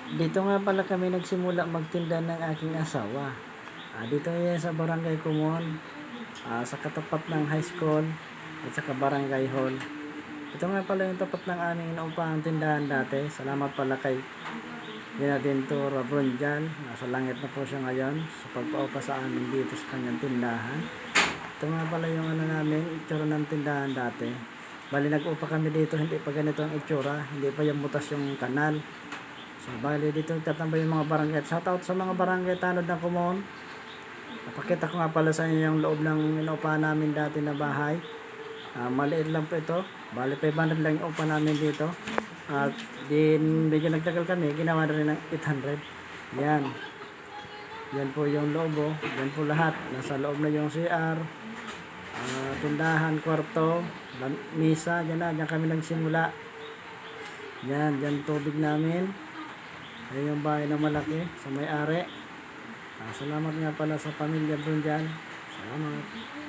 Dito nga pala kami nagsimula magtinda ng aking asawa. Dito yan sa Barangay Kumon, sa katapat ng high school at saka Barangay Hall. Ito nga pala yung tapat ng aming inuupang tindahan dati. Salamat pala kay Dinadinto Rabronjan. Nasa langit na po siya ngayon sa pagpaupa sa amin dito sa kanyang tindahan. Ito nga pala yung namin, itsura ng tindahan dati. Bali nag-upa kami dito, hindi pa ganito ang itsura, hindi pa yung butas yung kanal. So, bali dito tatambay yung mga barangay. Shoutout sa mga barangay tanod ng Kumon. Napakita ko nga pala sa inyo yung loob ng inuupahan namin dati na bahay. Maliit lang po ito. Bali 500 lang yung upa namin dito. At din medyo nagtagal kami, ginawa na rin ng 800. Yan. Yan po yung loob. Yan po lahat. Nasa loob na yung CR. Tindahan, kwarto, misa. Diyan kami nagsimula. Yan, dyan tubig namin. Ayun yung bahay na malaki sa may-ari. Salamat nga pala sa pamilya doon dyan. Salamat.